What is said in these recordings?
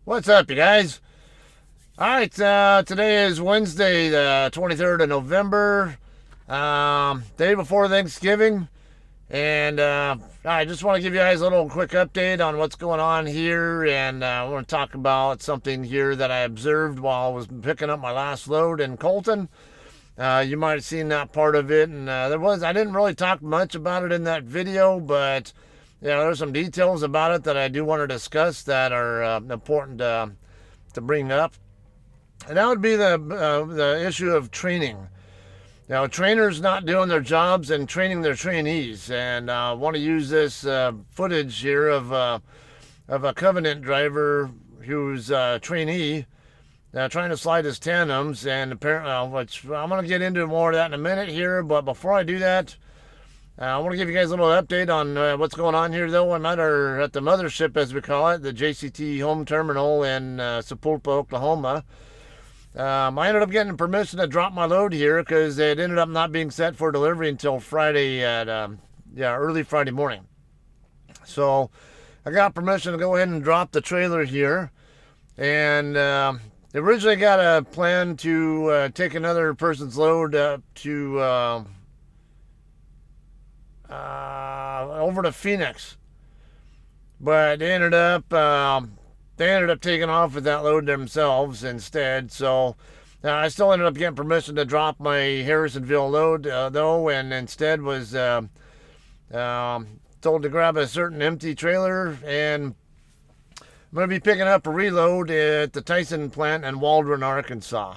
What's up, you guys? All right, today is Wednesday, the 23rd of November, day before Thanksgiving, and I just want to give you guys a little quick update on what's going on here, and I want to talk about something here that I observed while I was picking up my last load in Colton. You might have seen that part of it, and I didn't really talk much about it in that video, but there's some details about it that I do want to discuss that are important to bring up, and that would be the issue of training. Trainers not doing their jobs and training their trainees, and I want to use this footage here of a Covenant driver who's a trainee trying to slide his tandems, and apparently, which I'm going to get into more of that in a minute here. But before I do that, I want to give you guys a little update on what's going on here, though. I'm at the mothership, as we call it, the JCT home terminal in Sepulpa, Oklahoma. I ended up getting permission to drop my load here because it ended up not being set for delivery until Friday at early Friday morning. So I got permission to go ahead and drop the trailer here, and originally got a plan to take another person's load up to over to Phoenix, but they ended up taking off with that load themselves instead. So I still ended up getting permission to drop my Harrisonville load though, and instead was told to grab a certain empty trailer, and I'm going to be picking up a reload at the Tyson plant in Waldron, Arkansas.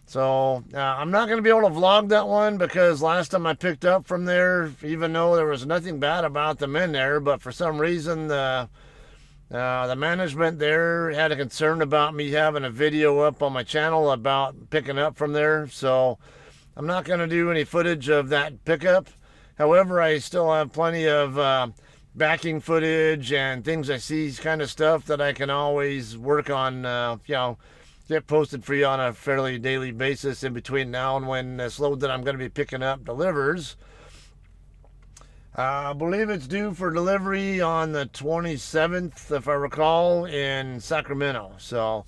So I'm not going to be able to vlog that one because last time I picked up from there, even though there was nothing bad about them in there, but for some reason the management there had a concern about me having a video up on my channel about picking up from there. So I'm not going to do any footage of that pickup. However, I still have plenty of backing footage and things I see kind of stuff that I can always work on, get posted for you on a fairly daily basis in between now and when this load that I'm going to be picking up delivers. I believe it's due for delivery on the 27th, if I recall, in Sacramento. So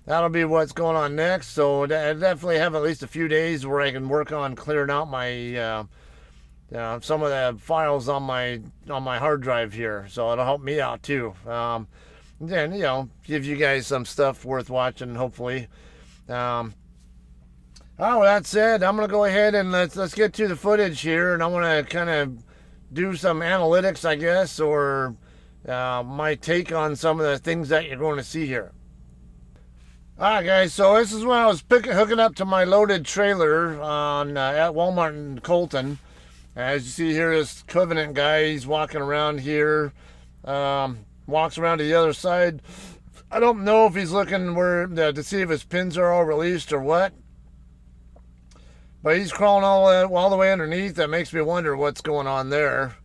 that'll be what's going on next. So I definitely have at least a few days where I can work on clearing out my some of the files on my hard drive here. So it'll help me out too. Then give you guys some stuff worth watching, hopefully. With that said, I'm gonna go ahead and let's get to the footage here, and I want to kind of do some analytics, I guess, or my take on some of the things that you're going to see here. Alright guys, so this is when I was hooking up to my loaded trailer on at Walmart in Colton. As you see here, this Covenant guy, he's walking around here, walks around to the other side. I don't know if he's looking to see if his pins are all released or what, but he's crawling all the way underneath. That makes me wonder what's going on there.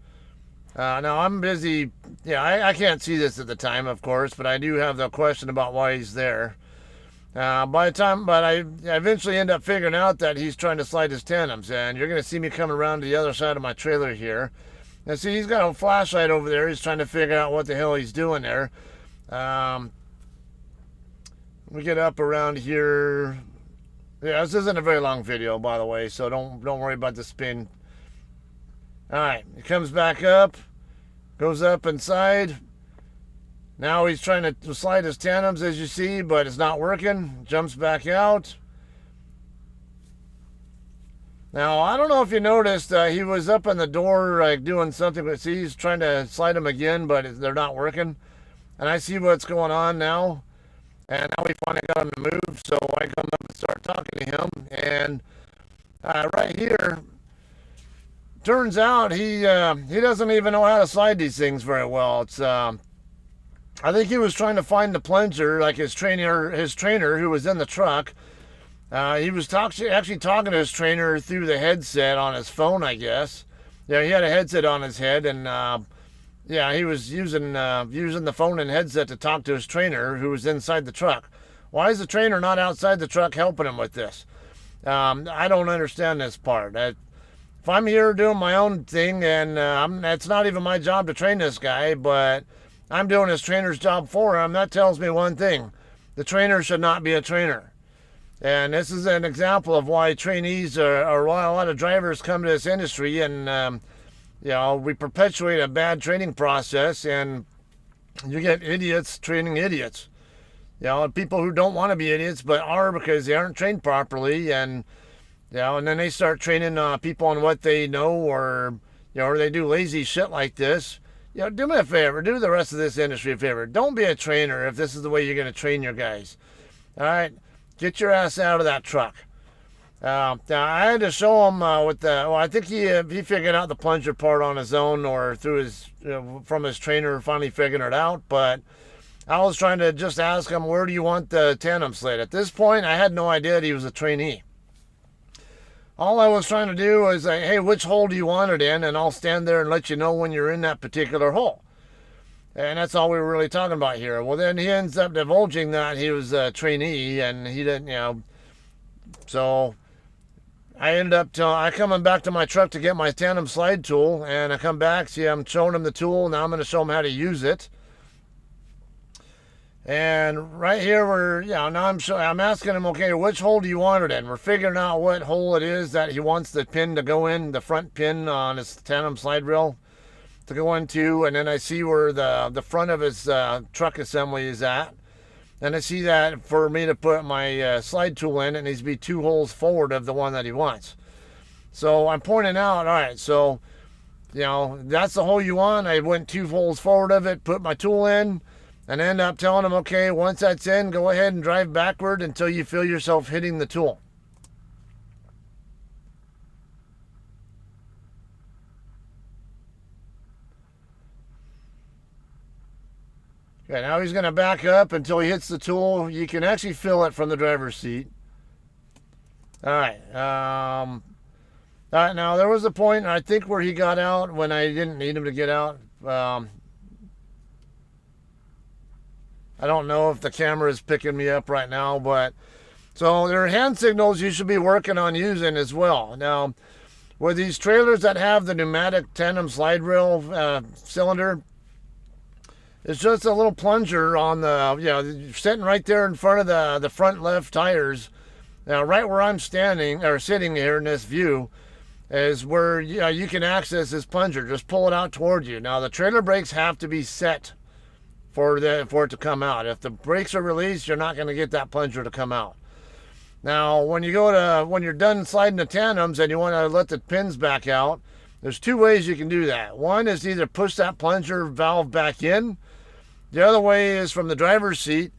Now I'm busy. I can't see this at the time, of course, but I do have the question about why he's there. But I eventually end up figuring out that he's trying to slide his tandems, and you're going to see me coming around to the other side of my trailer here. And see, he's got a flashlight over there. He's trying to figure out what the hell he's doing there. We get up around here. Yeah, this isn't a very long video, by the way, so don't worry about the spin. All right, he comes back up, goes up inside. Now he's trying to slide his tandems, as you see, but it's not working. Jumps back out. Now, I don't know if you noticed, he was up in the door doing something, but see, he's trying to slide them again, but they're not working. And I see what's going on now. And now we finally got him to move, so I come up and start talking to him. And right here, turns out he doesn't even know how to slide these things very well. It's I think he was trying to find the plunger, like his trainer who was in the truck. He was actually talking to his trainer through the headset on his phone, I guess. Yeah, he had a headset on his head, and he was using the phone and headset to talk to his trainer who was inside the truck. Why is the trainer not outside the truck helping him with this? I don't understand this part. If I'm here doing my own thing, and it's not even my job to train this guy, but I'm doing his trainer's job for him. That tells me one thing: the trainer should not be a trainer. And this is an example of why trainees or why a lot of drivers come to this industry, and we perpetuate a bad training process, and you get idiots training idiots. People who don't want to be idiots but are because they aren't trained properly, and and then they start training people on what they know, or or they do lazy shit like this. Do me a favor, do the rest of this industry a favor. Don't be a trainer if this is the way you're going to train your guys. All right, get your ass out of that truck. Now I had to show him with the. Well, I think he figured out the plunger part on his own, or through his from his trainer, finally figuring it out. But I was trying to just ask him, where do you want the tandem sled? At this point, I had no idea that he was a trainee. All I was trying to do was say, hey, which hole do you want it in? And I'll stand there and let you know when you're in that particular hole. And that's all we were really talking about here. Well, then he ends up divulging that he was a trainee, and he didn't, So I ended up coming back to my truck to get my tandem slide tool, and I come back, see, I'm showing him the tool. Now I'm going to show him how to use it. And right here, now I'm asking him, okay, which hole do you want it in? We're figuring out what hole it is that he wants the pin to go in, the front pin on his tandem slide rail to go into. And then I see where the front of his truck assembly is at. And I see that for me to put my slide tool in, it needs to be 2 holes forward of the one that he wants. So I'm pointing out, all right, so, that's the hole you want. I went 2 holes forward of it, put my tool in, and end up telling him, okay, once that's in, go ahead and drive backward until you feel yourself hitting the tool. Okay, now he's going to back up until he hits the tool. You can actually feel it from the driver's seat. All right. All right, now there was a point, I think, where he got out when I didn't need him to get out. I don't know if the camera is picking me up right now, but so there are hand signals you should be working on using as well. Now, with these trailers that have the pneumatic tandem slide rail cylinder, it's just a little plunger on the, sitting right there in front of the front left tires. Now, right where I'm standing or sitting here in this view is where you can access this plunger. Just pull it out toward you. Now, the trailer brakes have to be set for it to come out. If the brakes are released, you're not going to get that plunger to come out. Now, when you're done sliding the tandems and you want to let the pins back out, there's 2 ways you can do that. One is either push that plunger valve back in. The other way is from the driver's seat,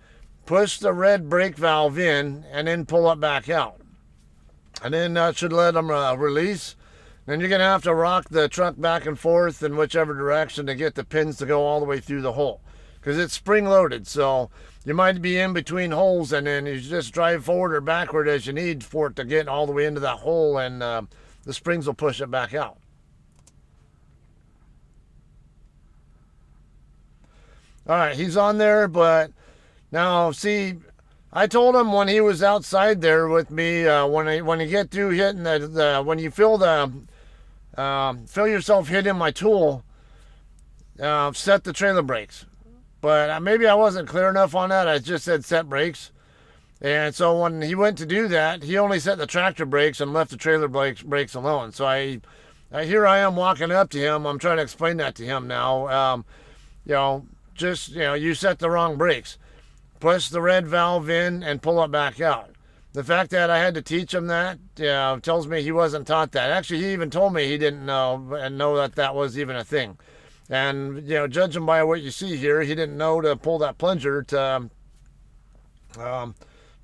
push the red brake valve in and then pull it back out. And then that should let them release. Then you're going to have to rock the truck back and forth in whichever direction to get the pins to go all the way through the hole, because it's spring loaded. So you might be in between holes, and then you just drive forward or backward as you need for it to get all the way into that hole, and the springs will push it back out. All right, he's on there, but now see, I told him when he was outside there with me, when you get through hitting when you feel yourself hitting my tool, set the trailer brakes. But maybe I wasn't clear enough on that. I just said set brakes. And so when he went to do that, he only set the tractor brakes and left the trailer brakes alone. So here I am walking up to him. I'm trying to explain that to him now. You set the wrong brakes. Push the red valve in and pull it back out. The fact that I had to teach him that tells me he wasn't taught that. Actually, he even told me he didn't know that was even a thing. And, judging by what you see here, he didn't know to pull that plunger to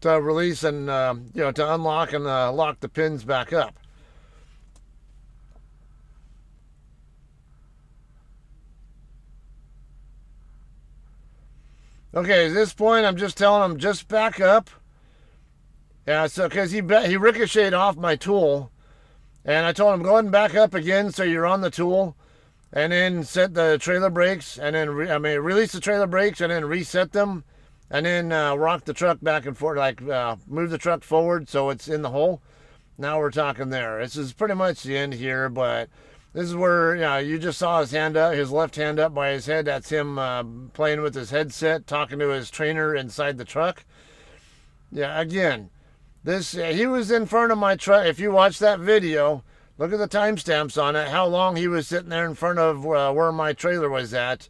release and, to unlock and lock the pins back up. Okay, at this point, I'm just telling him, just back up. Yeah, so because he ricocheted off my tool. And I told him, go ahead and back up again so you're on the tool. And then set the trailer brakes, and then release the trailer brakes, and then reset them, and then rock the truck back and forth, move the truck forward so it's in the hole. Now we're talking there. This is pretty much the end here, but This is where, you just saw his hand up, his left hand up by his head. That's him playing with his headset, talking to his trainer inside the truck. Yeah, again, he was in front of my truck. If you watch that video, look at the timestamps on it, how long he was sitting there in front of where my trailer was at,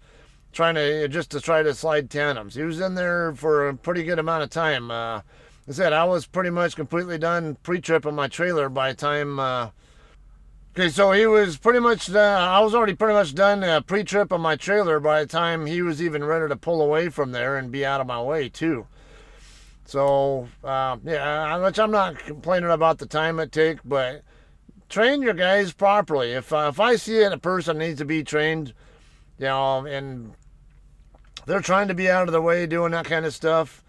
trying to slide tandems. He was in there for a pretty good amount of time. I said I was pretty much completely done pre-trip on my trailer by the time. Okay, so he was pretty much. I was already pretty much done pre-trip on my trailer by the time he was even ready to pull away from there and be out of my way too. So yeah, which I'm not complaining about the time it takes, but train your guys properly. If I see a person needs to be trained, and they're trying to be out of the way doing that kind of stuff,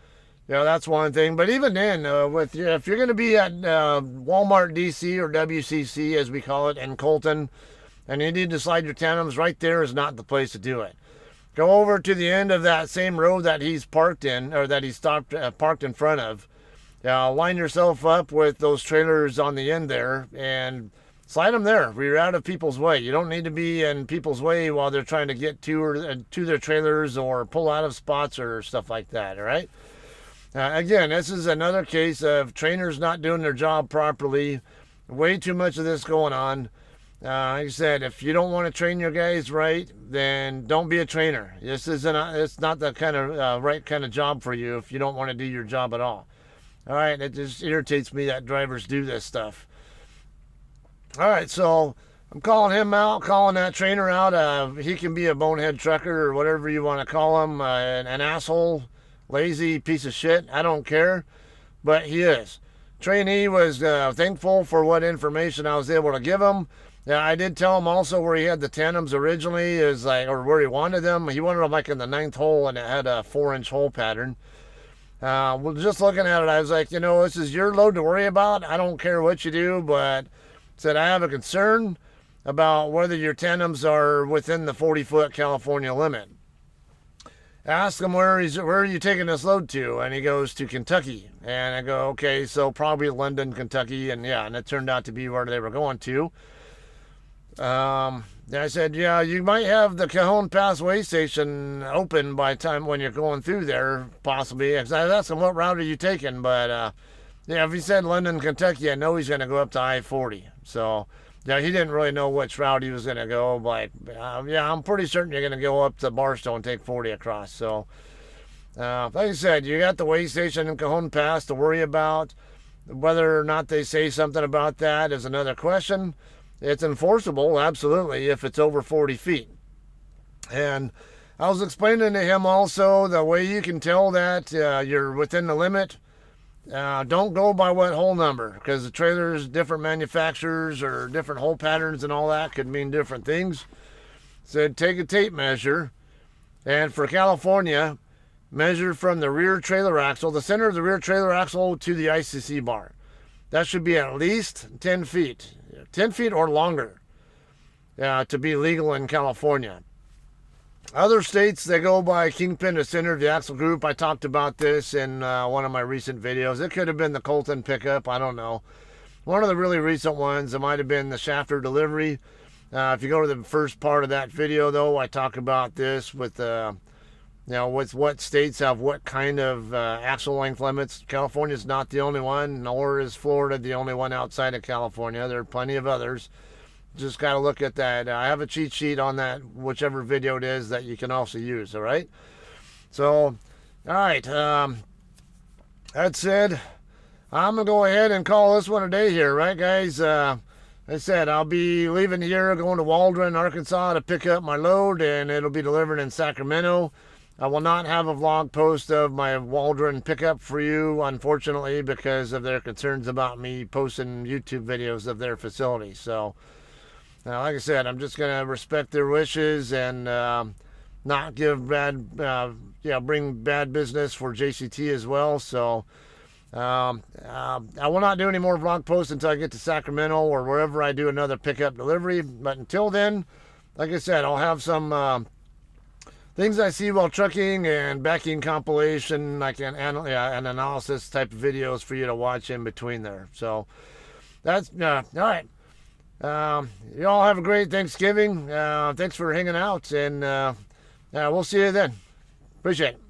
that's one thing. But even then, if you're going to be at Walmart DC or WCC as we call it in Colton, and you need to slide your tandems, right there is not the place to do it. Go over to the end of that same road that he's parked in, or that he parked in front of. Line yourself up with those trailers on the end there and slide them there. You're out of people's way. You don't need to be in people's way while they're trying to get to their trailers or pull out of spots or stuff like that. All right. Again, this is another case of trainers not doing their job properly. Way too much of this going on. Like I said, if you don't want to train your guys right, then don't be a trainer. It's not the kind of right kind of job for you if you don't want to do your job at all. All right, it just irritates me that drivers do this stuff. All right, so I'm calling him out, calling that trainer out. He can be a bonehead trucker or whatever you want to call him, an asshole, lazy piece of shit. I don't care, but he is. Trainee was thankful for what information I was able to give him. Yeah, I did tell him also where he had the tandems originally, or where he wanted them. He wanted them like in the 9th hole, and it had a 4-inch hole pattern. Well, just looking at it, I was like, this is your load to worry about. I don't care what you do, but said I have a concern about whether your tandems are within the 40-foot California limit. Ask him where are you taking this load to, and he goes to Kentucky. And I go, okay, so probably London, Kentucky, and it turned out to be where they were going to. I said, yeah, you might have the Cajon Pass way station open by the time when you're going through there, possibly. I asked him what route are you taking, but if he said London, Kentucky, I know he's going to go up to I-40. So he didn't really know which route he was going to go. Like, I'm pretty certain you're going to go up to Barstow and take 40 across. So, like I said, you got the way station in Cajon Pass to worry about. Whether or not they say something about that is another question. It's enforceable, absolutely, if it's over 40 feet. And I was explaining to him also the way you can tell that you're within the limit. Don't go by what hole number, because the trailers, different manufacturers or different hole patterns and all that could mean different things. Said take a tape measure, and for California, measure from the rear trailer axle, the center of the rear trailer axle to the ICC bar. That should be at least 10 feet. 10 feet or longer to be legal in California. Other states, they go by kingpin to center of the axle group. I talked about this in one of my recent videos. It could have been the Colton pickup. I don't know. One of the really recent ones, it might have been the shafter delivery. If you go to the first part of that video, though, I talk about this with with what states have what kind of axle length limits. California's not the only one, nor is Florida the only one outside of California. There are plenty of others. Just got to look at that. I have a cheat sheet on that, whichever video it is that you can also use, all right? So, all right. That said, I'm going to go ahead and call this one a day here, right, guys? Like I said, I'll be leaving here, going to Waldron, Arkansas to pick up my load, and it'll be delivered in Sacramento. I will not have a vlog post of my Waldron pickup for you, unfortunately, because of their concerns about me posting YouTube videos of their facility. So, like I said, I'm just going to respect their wishes and not give bring bad business for JCT as well. So, I will not do any more vlog posts until I get to Sacramento or wherever I do another pickup delivery. But until then, like I said, I'll have some things I see while trucking and backing compilation, like an analysis type of videos for you to watch in between there. So that's all right. You all have a great Thanksgiving. Thanks for hanging out, and we'll see you then. Appreciate it.